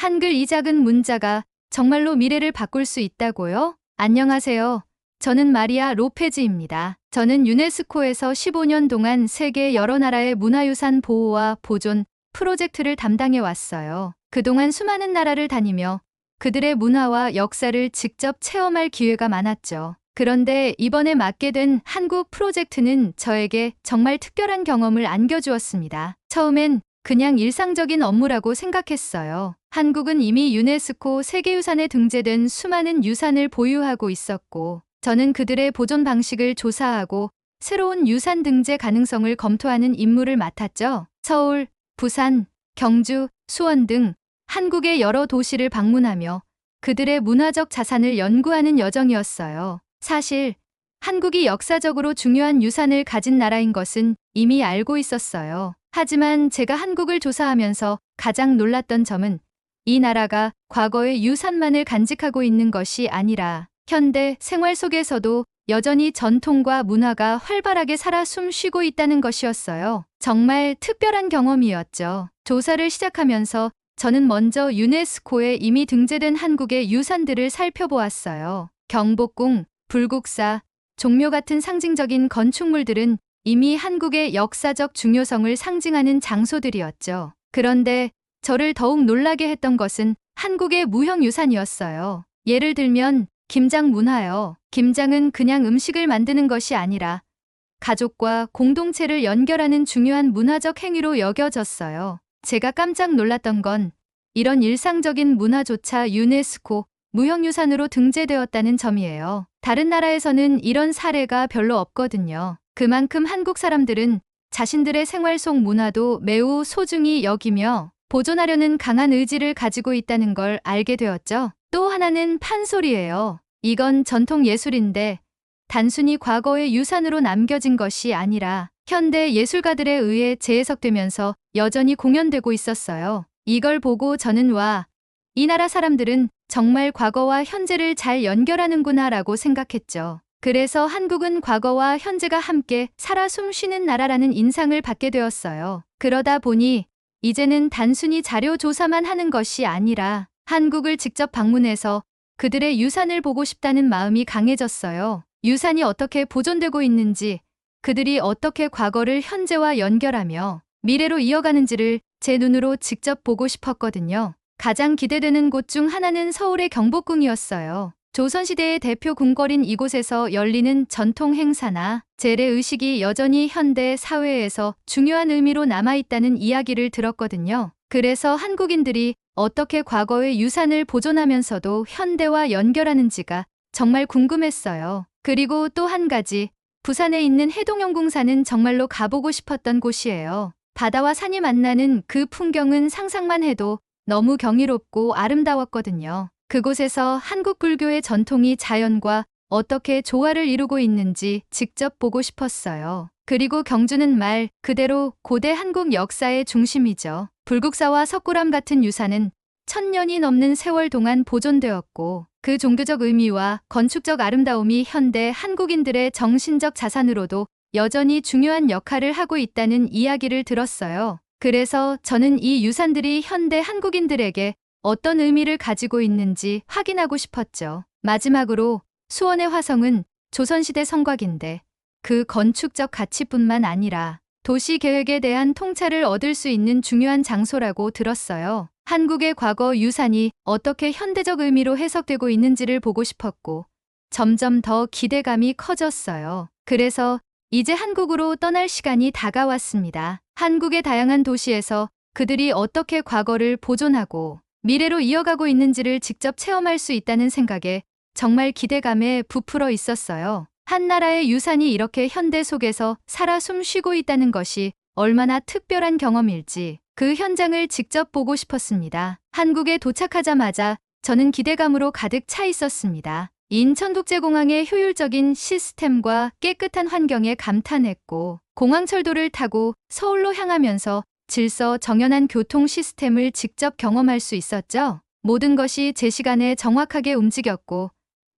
한글 이 작은 문자가 정말로 미래를 바꿀 수 있다고요? 안녕하세요. 저는 마리아 로페즈입니다. 저는 유네스코에서 15년 동안 세계 여러 나라의 문화유산 보호와 보존 프로젝트를 담당해 왔어요. 그동안 수많은 나라를 다니며 그들의 문화와 역사를 직접 체험할 기회가 많았죠. 그런데 이번에 맡게 된 한국 프로젝트는 저에게 정말 특별한 경험을 안겨주었습니다. 처음엔 그냥 일상적인 업무라고 생각했어요. 한국은 이미 유네스코 세계유산에 등재된 수많은 유산을 보유하고 있었고, 저는 그들의 보존 방식을 조사하고 새로운 유산 등재 가능성을 검토하는 임무를 맡았죠. 서울, 부산, 경주, 수원 등 한국의 여러 도시를 방문하며 그들의 문화적 자산을 연구하는 여정이었어요. 사실 한국이 역사적으로 중요한 유산을 가진 나라인 것은 이미 알고 있었어요. 하지만 제가 한국을 조사하면서 가장 놀랐던 점은 이 나라가 과거의 유산만을 간직하고 있는 것이 아니라 현대 생활 속에서도 여전히 전통과 문화가 활발하게 살아 숨쉬고 있다는 것이었어요. 정말 특별한 경험이었죠. 조사를 시작하면서 저는 먼저 유네스코에 이미 등재된 한국의 유산들을 살펴보았어요. 경복궁, 불국사, 종묘 같은 상징적인 건축물들은 이미 한국의 역사적 중요성을 상징하는 장소들이었죠. 그런데 저를 더욱 놀라게 했던 것은 한국의 무형유산이었어요. 예를 들면 김장 문화요. 김장은 그냥 음식을 만드는 것이 아니라 가족과 공동체를 연결하는 중요한 문화적 행위로 여겨졌어요. 제가 깜짝 놀랐던 건 이런 일상적인 문화조차 유네스코 무형유산으로 등재되었다는 점이에요. 다른 나라에서는 이런 사례가 별로 없거든요. 그만큼 한국 사람들은 자신들의 생활 속 문화도 매우 소중히 여기며 보존하려는 강한 의지를 가지고 있다는 걸 알게 되었죠. 또 하나는 판소리예요. 이건 전통 예술인데 단순히 과거의 유산으로 남겨진 것이 아니라 현대 예술가들에 의해 재해석되면서 여전히 공연되고 있었어요. 이걸 보고 저는 이 나라 사람들은 정말 과거와 현재를 잘 연결하는구나 라고 생각했죠. 그래서 한국은 과거와 현재가 함께 살아 숨쉬는 나라라는 인상을 받게 되었어요. 그러다 보니 이제는 단순히 자료 조사만 하는 것이 아니라 한국을 직접 방문해서 그들의 유산을 보고 싶다는 마음이 강해졌어요. 유산이 어떻게 보존되고 있는지, 그들이 어떻게 과거를 현재와 연결하며 미래로 이어가는지를 제 눈으로 직접 보고 싶었거든요. 가장 기대되는 곳 중 하나는 서울의 경복궁이었어요. 조선시대의 대표 궁궐인 이곳에서 열리는 전통 행사나 재래의식이 여전히 현대 사회에서 중요한 의미로 남아있다는 이야기를 들었거든요. 그래서 한국인들이 어떻게 과거의 유산을 보존하면서도 현대와 연결하는지가 정말 궁금했어요. 그리고 또 한 가지, 부산에 있는 해동영궁사는 정말로 가보고 싶었던 곳이에요. 바다와 산이 만나는 그 풍경은 상상만 해도 너무 경이롭고 아름다웠거든요. 그곳에서 한국 불교의 전통이 자연과 어떻게 조화를 이루고 있는지 직접 보고 싶었어요. 그리고 경주는 말 그대로 고대 한국 역사의 중심이죠. 불국사와 석굴암 같은 유산은 1000년이 넘는 세월 동안 보존되었고 그 종교적 의미와 건축적 아름다움이 현대 한국인들의 정신적 자산으로도 여전히 중요한 역할을 하고 있다는 이야기를 들었어요. 그래서 저는 이 유산들이 현대 한국인들에게 어떤 의미를 가지고 있는지 확인하고 싶었죠. 마지막으로 수원의 화성은 조선시대 성곽인데 그 건축적 가치뿐만 아니라 도시 계획에 대한 통찰을 얻을 수 있는 중요한 장소라고 들었어요. 한국의 과거 유산이 어떻게 현대적 의미로 해석되고 있는지를 보고 싶었고 점점 더 기대감이 커졌어요. 그래서 이제 한국으로 떠날 시간이 다가왔습니다. 한국의 다양한 도시에서 그들이 어떻게 과거를 보존하고 미래로 이어가고 있는지를 직접 체험할 수 있다는 생각에 정말 기대감에 부풀어 있었어요. 한 나라의 유산이 이렇게 현대 속에서 살아 숨쉬고 있다는 것이 얼마나 특별한 경험일지 그 현장을 직접 보고 싶었습니다. 한국에 도착하자마자 저는 기대감으로 가득 차 있었습니다. 인천국제공항의 효율적인 시스템과 깨끗한 환경에 감탄했고 공항철도를 타고 서울로 향하면서 질서 정연한 교통 시스템을 직접 경험할 수 있었죠. 모든 것이 제 시간에 정확하게 움직였고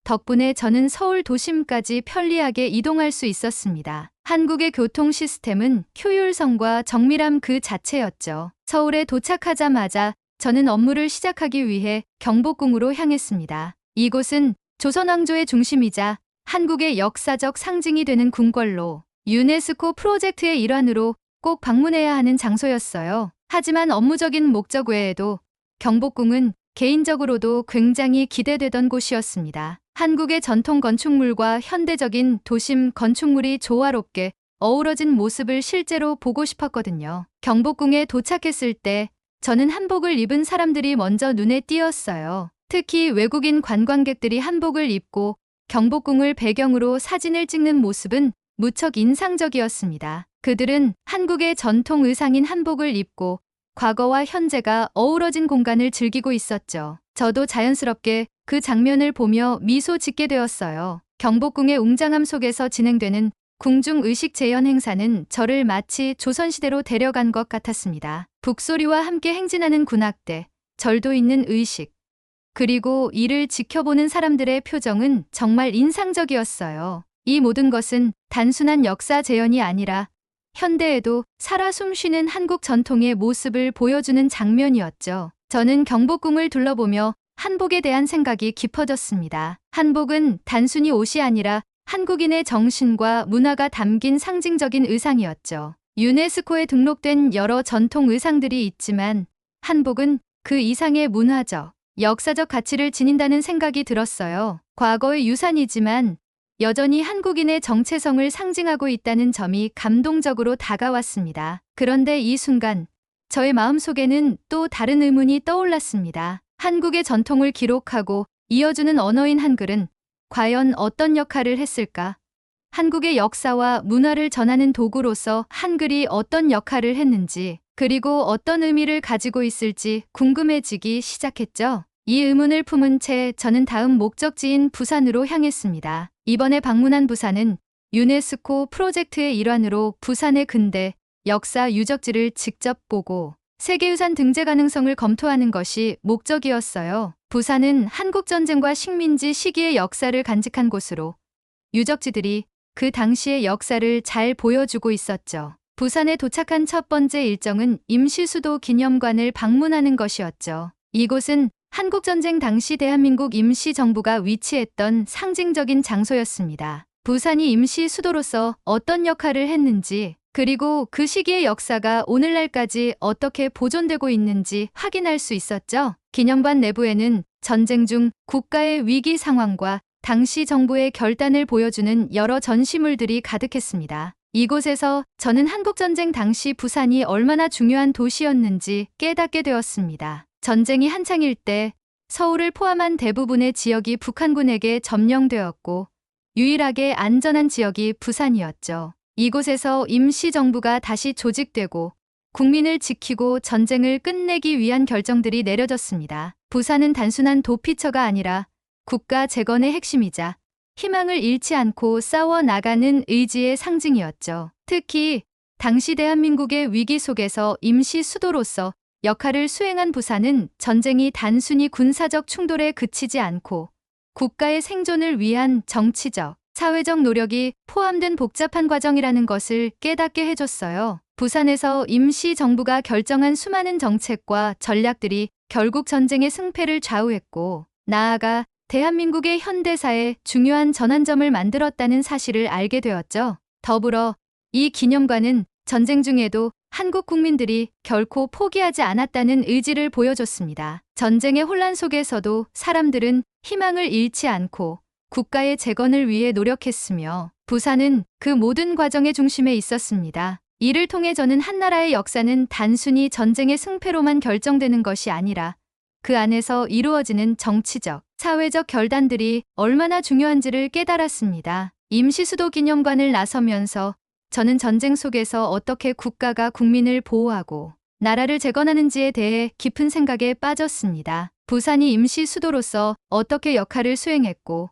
덕분에 저는 서울 도심까지 편리하게 이동할 수 있었습니다. 한국의 교통 시스템은 효율성과 정밀함 그 자체였죠. 서울에 도착하자마자 저는 업무를 시작하기 위해 경복궁으로 향했습니다. 이곳은 조선 왕조의 중심이자 한국의 역사적 상징이 되는 궁궐로 유네스코 프로젝트의 일환으로 꼭 방문해야 하는 장소였어요. 하지만 업무적인 목적 외에도 경복궁은 개인적으로도 굉장히 기대되던 곳이었습니다. 한국의 전통 건축물과 현대적인 도심 건축물이 조화롭게 어우러진 모습을 실제로 보고 싶었거든요. 경복궁에 도착했을 때 저는 한복을 입은 사람들이 먼저 눈에 띄었어요. 특히 외국인 관광객들이 한복을 입고 경복궁을 배경으로 사진을 찍는 모습은 무척 인상적이었습니다. 그들은 한국의 전통 의상인 한복을 입고 과거와 현재가 어우러진 공간을 즐기고 있었죠. 저도 자연스럽게 그 장면을 보며 미소 짓게 되었어요. 경복궁의 웅장함 속에서 진행되는 궁중 의식 재현 행사는 저를 마치 조선시대로 데려간 것 같았습니다. 북소리와 함께 행진하는 군악대, 절도 있는 의식, 그리고 이를 지켜보는 사람들의 표정은 정말 인상적이었어요. 이 모든 것은 단순한 역사 재현이 아니라 현대에도 살아 숨쉬는 한국 전통의 모습을 보여주는 장면이었죠. 저는 경복궁을 둘러보며 한복에 대한 생각이 깊어졌습니다. 한복은 단순히 옷이 아니라 한국인의 정신과 문화가 담긴 상징적인 의상이었죠. 유네스코에 등록된 여러 전통 의상들이 있지만 한복은 그 이상의 문화적, 역사적 가치를 지닌다는 생각이 들었어요. 과거의 유산이지만 여전히 한국인의 정체성을 상징하고 있다는 점이 감동적으로 다가왔습니다. 그런데 이 순간 저의 마음속에는 또 다른 의문이 떠올랐습니다. 한국의 전통을 기록하고 이어주는 언어인 한글은 과연 어떤 역할을 했을까? 한국의 역사와 문화를 전하는 도구로서 한글이 어떤 역할을 했는지, 그리고 어떤 의미를 가지고 있을지 궁금해지기 시작했죠. 이 의문을 품은 채 저는 다음 목적지인 부산으로 향했습니다. 이번에 방문한 부산은 유네스코 프로젝트의 일환으로 부산의 근대, 역사 유적지를 직접 보고 세계유산 등재 가능성을 검토하는 것이 목적이었어요. 부산은 한국전쟁과 식민지 시기의 역사를 간직한 곳으로 유적지들이 그 당시의 역사를 잘 보여주고 있었죠. 부산에 도착한 첫 번째 일정은 임시수도 기념관을 방문하는 것이었죠. 이곳은 한국전쟁 당시 대한민국 임시정부가 위치했던 상징적인 장소였습니다. 부산이 임시수도로서 어떤 역할을 했는지, 그리고 그 시기의 역사가 오늘날까지 어떻게 보존되고 있는지 확인할 수 있었죠. 기념관 내부에는 전쟁 중 국가의 위기 상황과 당시 정부의 결단을 보여주는 여러 전시물들이 가득했습니다. 이곳에서 저는 한국전쟁 당시 부산이 얼마나 중요한 도시였는지 깨닫게 되었습니다. 전쟁이 한창일 때 서울을 포함한 대부분의 지역이 북한군에게 점령되었고 유일하게 안전한 지역이 부산이었죠. 이곳에서 임시정부가 다시 조직되고 국민을 지키고 전쟁을 끝내기 위한 결정들이 내려졌습니다. 부산은 단순한 도피처가 아니라 국가 재건의 핵심이자 희망을 잃지 않고 싸워 나가는 의지의 상징이었죠. 특히 당시 대한민국의 위기 속에서 임시 수도로서 역할을 수행한 부산은 전쟁이 단순히 군사적 충돌에 그치지 않고 국가의 생존을 위한 정치적, 사회적 노력이 포함된 복잡한 과정이라는 것을 깨닫게 해줬어요. 부산에서 임시정부가 결정한 수많은 정책과 전략들이 결국 전쟁의 승패를 좌우했고 나아가 대한민국의 현대사에 중요한 전환점을 만들었다는 사실을 알게 되었죠. 더불어 이 기념관은 전쟁 중에도 한국 국민들이 결코 포기하지 않았다는 의지를 보여줬습니다. 전쟁의 혼란 속에서도 사람들은 희망을 잃지 않고 국가의 재건을 위해 노력했으며 부산은 그 모든 과정의 중심에 있었습니다. 이를 통해 저는 한나라의 역사는 단순히 전쟁의 승패로만 결정되는 것이 아니라 그 안에서 이루어지는 정치적, 사회적 결단들이 얼마나 중요한지를 깨달았습니다. 임시수도 기념관을 나서면서 저는 전쟁 속에서 어떻게 국가가 국민을 보호하고 나라를 재건하는지에 대해 깊은 생각에 빠졌습니다. 부산이 임시수도로서 어떻게 역할을 수행했고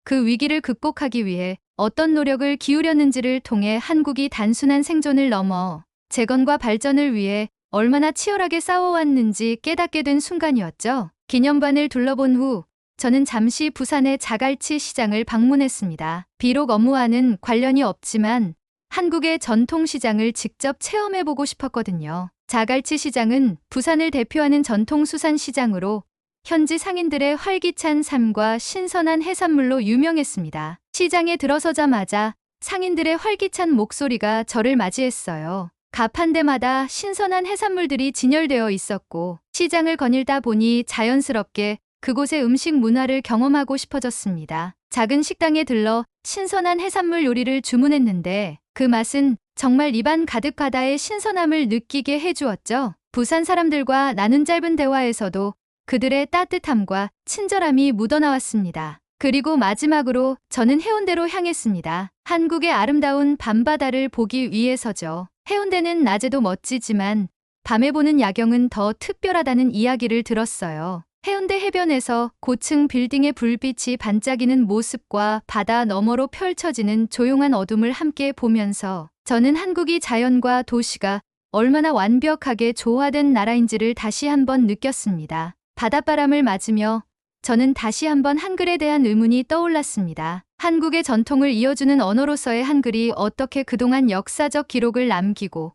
그 위기를 극복하기 위해 어떤 노력을 기울였는지를 통해 한국이 단순한 생존을 넘어 재건과 발전을 위해 얼마나 치열하게 싸워왔는지 깨닫게 된 순간이었죠. 기념관을 둘러본 후 저는 잠시 부산의 자갈치 시장을 방문했습니다. 비록 업무와는 관련이 없지만 한국의 전통시장을 직접 체험해보고 싶었거든요. 자갈치 시장은 부산을 대표하는 전통수산시장으로 현지 상인들의 활기찬 삶과 신선한 해산물로 유명했습니다. 시장에 들어서자마자 상인들의 활기찬 목소리가 저를 맞이했어요. 가판대마다 신선한 해산물들이 진열되어 있었고 시장을 거닐다 보니 자연스럽게 그곳의 음식 문화를 경험하고 싶어졌습니다. 작은 식당에 들러 신선한 해산물 요리를 주문했는데 그 맛은 정말 입안 가득 바다의 신선함을 느끼게 해주었죠. 부산 사람들과 나눈 짧은 대화에서도 그들의 따뜻함과 친절함이 묻어나왔습니다. 그리고 마지막으로 저는 해운대로 향했습니다. 한국의 아름다운 밤바다를 보기 위해서죠. 해운대는 낮에도 멋지지만 밤에 보는 야경은 더 특별하다는 이야기를 들었어요. 해운대 해변에서 고층 빌딩의 불빛이 반짝이는 모습과 바다 너머로 펼쳐지는 조용한 어둠을 함께 보면서 저는 한국이 자연과 도시가 얼마나 완벽하게 조화된 나라인지를 다시 한번 느꼈습니다. 바닷바람을 맞으며 저는 다시 한번 한글에 대한 의문이 떠올랐습니다. 한국의 전통을 이어주는 언어로서의 한글이 어떻게 그동안 역사적 기록을 남기고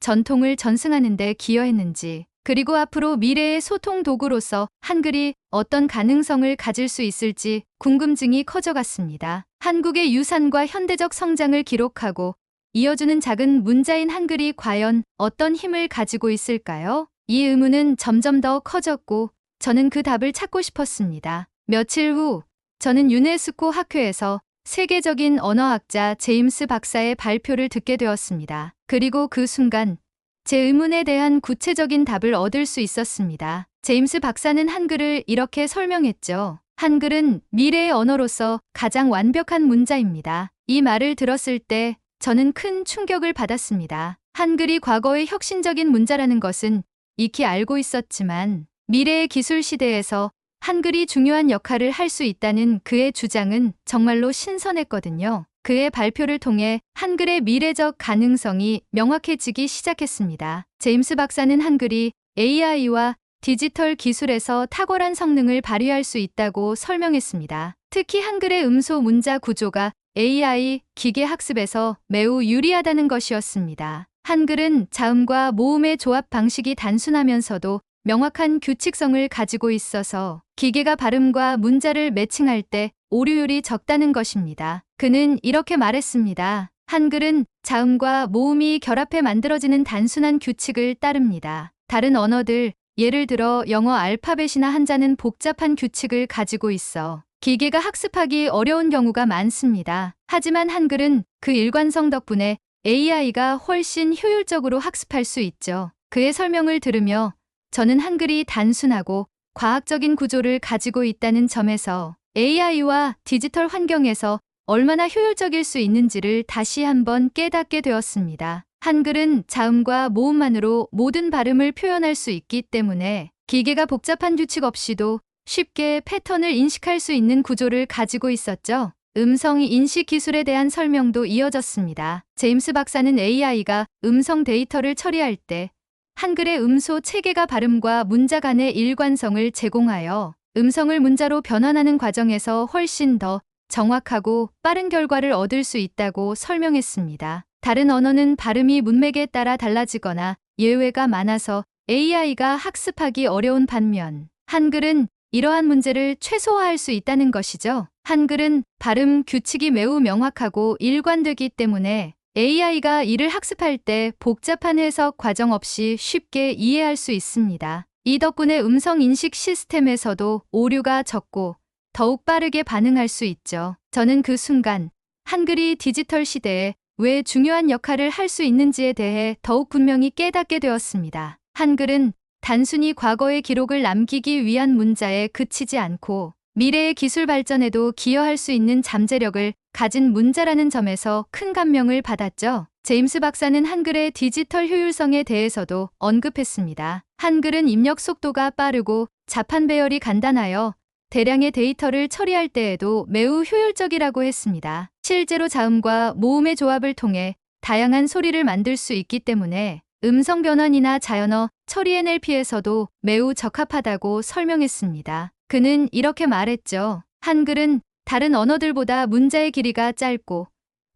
전통을 전승하는 데 기여했는지, 그리고 앞으로 미래의 소통 도구로서 한글이 어떤 가능성을 가질 수 있을지 궁금증이 커져갔습니다. 한국의 유산과 현대적 성장을 기록하고 이어주는 작은 문자인 한글이 과연 어떤 힘을 가지고 있을까요? 이 의문은 점점 더 커졌고 저는 그 답을 찾고 싶었습니다. 며칠 후 저는 유네스코 학회에서 세계적인 언어학자 제임스 박사의 발표를 듣게 되었습니다. 그리고 그 순간 제 의문에 대한 구체적인 답을 얻을 수 있었습니다. 제임스 박사는 한글을 이렇게 설명했죠. 한글은 미래의 언어로서 가장 완벽한 문자입니다. 이 말을 들었을 때 저는 큰 충격을 받았습니다. 한글이 과거의 혁신적인 문자라는 것은 익히 알고 있었지만 미래의 기술 시대에서 한글이 중요한 역할을 할 수 있다는 그의 주장은 정말로 신선했거든요. 그의 발표를 통해 한글의 미래적 가능성이 명확해지기 시작했습니다. 제임스 박사는 한글이 AI와 디지털 기술에서 탁월한 성능을 발휘할 수 있다고 설명했습니다. 특히 한글의 음소 문자 구조가 AI 기계 학습에서 매우 유리하다는 것이었습니다. 한글은 자음과 모음의 조합 방식이 단순하면서도 명확한 규칙성을 가지고 있어서 기계가 발음과 문자를 매칭할 때 오류율이 적다는 것입니다. 그는 이렇게 말했습니다. 한글은 자음과 모음이 결합해 만들어지는 단순한 규칙을 따릅니다. 다른 언어들, 예를 들어 영어 알파벳이나 한자는 복잡한 규칙을 가지고 있어 기계가 학습하기 어려운 경우가 많습니다. 하지만 한글은 그 일관성 덕분에 AI가 훨씬 효율적으로 학습할 수 있죠. 그의 설명을 들으며 저는 한글이 단순하고 과학적인 구조를 가지고 있다는 점에서 AI와 디지털 환경에서 얼마나 효율적일 수 있는지를 다시 한번 깨닫게 되었습니다. 한글은 자음과 모음만으로 모든 발음을 표현할 수 있기 때문에 기계가 복잡한 규칙 없이도 쉽게 패턴을 인식할 수 있는 구조를 가지고 있었죠. 음성 인식 기술에 대한 설명도 이어졌습니다. 제임스 박사는 AI가 음성 데이터를 처리할 때 한글의 음소 체계가 발음과 문자 간의 일관성을 제공하여 음성을 문자로 변환하는 과정에서 훨씬 더 정확하고 빠른 결과를 얻을 수 있다고 설명했습니다. 다른 언어는 발음이 문맥에 따라 달라지거나 예외가 많아서 AI가 학습하기 어려운 반면 한글은 이러한 문제를 최소화할 수 있다는 것이죠. 한글은 발음 규칙이 매우 명확하고 일관되기 때문에 AI가 이를 학습할 때 복잡한 해석 과정 없이 쉽게 이해할 수 있습니다. 이 덕분에 음성 인식 시스템에서도 오류가 적고 더욱 빠르게 반응할 수 있죠. 저는 그 순간 한글이 디지털 시대에 왜 중요한 역할을 할 수 있는지에 대해 더욱 분명히 깨닫게 되었습니다. 한글은 단순히 과거의 기록을 남기기 위한 문자에 그치지 않고 미래의 기술 발전에도 기여할 수 있는 잠재력을 가진 문자라는 점에서 큰 감명을 받았죠. 제임스 박사는 한글의 디지털 효율성에 대해서도 언급했습니다. 한글은 입력 속도가 빠르고 자판 배열이 간단하여 대량의 데이터를 처리할 때에도 매우 효율적이라고 했습니다. 실제로 자음과 모음의 조합을 통해 다양한 소리를 만들 수 있기 때문에 음성 변환이나 자연어 처리 NLP에서도 매우 적합하다고 설명했습니다. 그는 이렇게 말했죠. 한글은 다른 언어들보다 문자의 길이가 짧고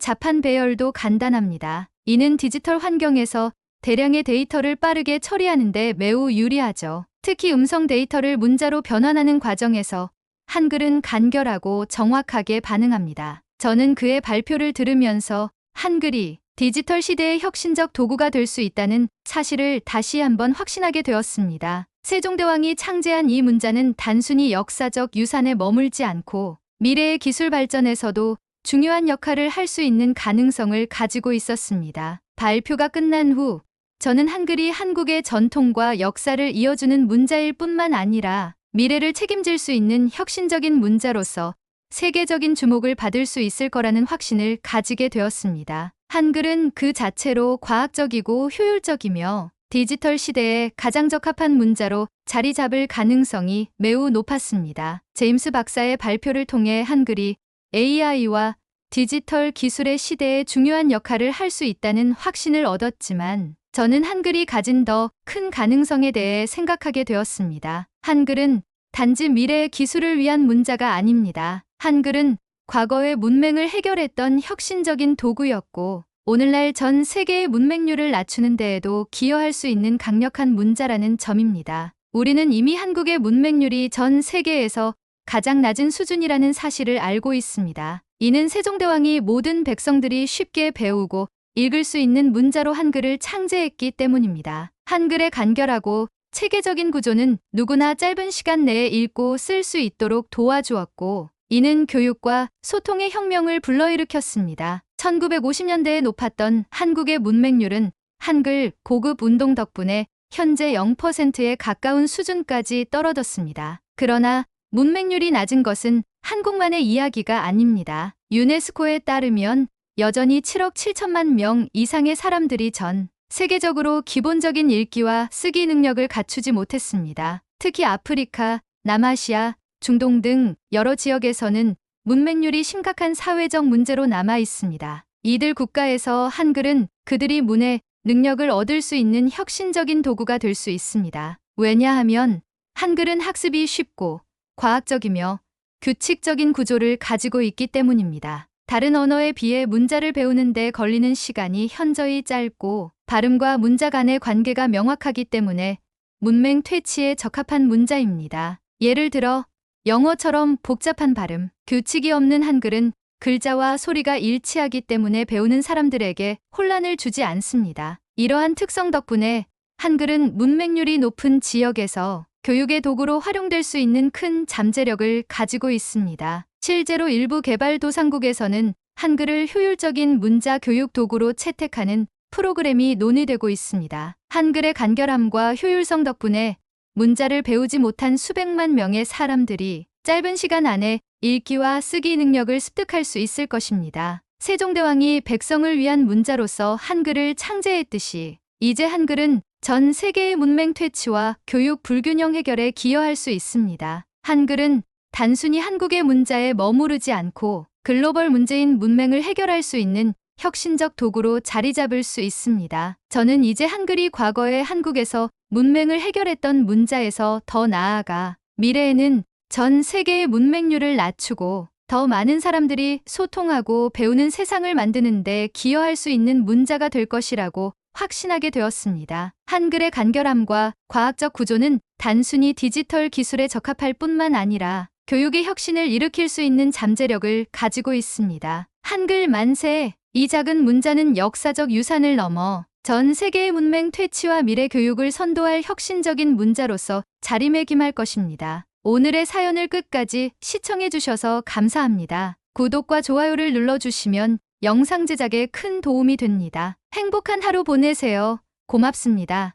자판 배열도 간단합니다. 이는 디지털 환경에서 대량의 데이터를 빠르게 처리하는 데 매우 유리하죠. 특히 음성 데이터를 문자로 변환하는 과정에서 한글은 간결하고 정확하게 반응합니다. 저는 그의 발표를 들으면서 한글이 디지털 시대의 혁신적 도구가 될 수 있다는 사실을 다시 한번 확신하게 되었습니다. 세종대왕이 창제한 이 문자는 단순히 역사적 유산에 머물지 않고 미래의 기술 발전에서도 중요한 역할을 할 수 있는 가능성을 가지고 있었습니다. 발표가 끝난 후 저는 한글이 한국의 전통과 역사를 이어주는 문자일 뿐만 아니라 미래를 책임질 수 있는 혁신적인 문자로서 세계적인 주목을 받을 수 있을 거라는 확신을 가지게 되었습니다. 한글은 그 자체로 과학적이고 효율적이며 디지털 시대에 가장 적합한 문자로 자리 잡을 가능성이 매우 높았습니다. 제임스 박사의 발표를 통해 한글이 AI와 디지털 기술의 시대에 중요한 역할을 할 수 있다는 확신을 얻었지만 저는 한글이 가진 더 큰 가능성에 대해 생각하게 되었습니다. 한글은 단지 미래의 기술을 위한 문자가 아닙니다. 한글은 과거의 문맹을 해결했던 혁신적인 도구였고 오늘날 전 세계의 문맹률을 낮추는 데에도 기여할 수 있는 강력한 문자라는 점입니다. 우리는 이미 한국의 문맹률이 전 세계에서 가장 낮은 수준이라는 사실을 알고 있습니다. 이는 세종대왕이 모든 백성들이 쉽게 배우고 읽을 수 있는 문자로 한글을 창제했기 때문입니다. 한글의 간결하고 체계적인 구조는 누구나 짧은 시간 내에 읽고 쓸 수 있도록 도와주었고 이는 교육과 소통의 혁명을 불러일으켰습니다. 1950년대에 높았던 한국의 문맹률은 한글 고급 운동 덕분에 현재 0%에 가까운 수준까지 떨어졌습니다. 그러나 문맹률이 낮은 것은 한국만의 이야기가 아닙니다. 유네스코에 따르면 여전히 7억 7천만 명 이상의 사람들이 전 세계적으로 기본적인 읽기와 쓰기 능력을 갖추지 못했습니다. 특히 아프리카, 남아시아, 중동 등 여러 지역에서는 문맹률이 심각한 사회적 문제로 남아 있습니다. 이들 국가에서 한글은 그들이 문해 능력을 얻을 수 있는 혁신적인 도구가 될 수 있습니다. 왜냐하면 한글은 학습이 쉽고 과학적이며 규칙적인 구조를 가지고 있기 때문입니다. 다른 언어에 비해 문자를 배우는 데 걸리는 시간이 현저히 짧고 발음과 문자 간의 관계가 명확하기 때문에 문맹 퇴치에 적합한 문자입니다. 예를 들어 영어처럼 복잡한 발음, 규칙이 없는 한글은 글자와 소리가 일치하기 때문에 배우는 사람들에게 혼란을 주지 않습니다. 이러한 특성 덕분에 한글은 문맹률이 높은 지역에서 교육의 도구로 활용될 수 있는 큰 잠재력을 가지고 있습니다. 실제로 일부 개발도상국에서는 한글을 효율적인 문자 교육 도구로 채택하는 프로그램이 논의되고 있습니다. 한글의 간결함과 효율성 덕분에 문자를 배우지 못한 수백만 명의 사람들이 짧은 시간 안에 읽기와 쓰기 능력을 습득할 수 있을 것입니다. 세종대왕이 백성을 위한 문자로서 한글을 창제했듯이 이제 한글은 전 세계의 문맹 퇴치와 교육 불균형 해결에 기여할 수 있습니다. 한글은 단순히 한국의 문자에 머무르지 않고 글로벌 문제인 문맹을 해결할 수 있는 혁신적 도구로 자리 잡을 수 있습니다. 저는 이제 한글이 과거의 한국에서 문맹을 해결했던 문자에서 더 나아가 미래에는 전 세계의 문맹률을 낮추고 더 많은 사람들이 소통하고 배우는 세상을 만드는 데 기여할 수 있는 문자가 될 것이라고 확신하게 되었습니다. 한글의 간결함과 과학적 구조는 단순히 디지털 기술에 적합할 뿐만 아니라 교육의 혁신을 일으킬 수 있는 잠재력을 가지고 있습니다. 한글 만세! 이 작은 문자는 역사적 유산을 넘어 전 세계의 문맹 퇴치와 미래 교육을 선도할 혁신적인 문자로서 자리매김할 것입니다. 오늘의 사연을 끝까지 시청해주셔서 감사합니다. 구독과 좋아요를 눌러주시면 영상 제작에 큰 도움이 됩니다. 행복한 하루 보내세요. 고맙습니다.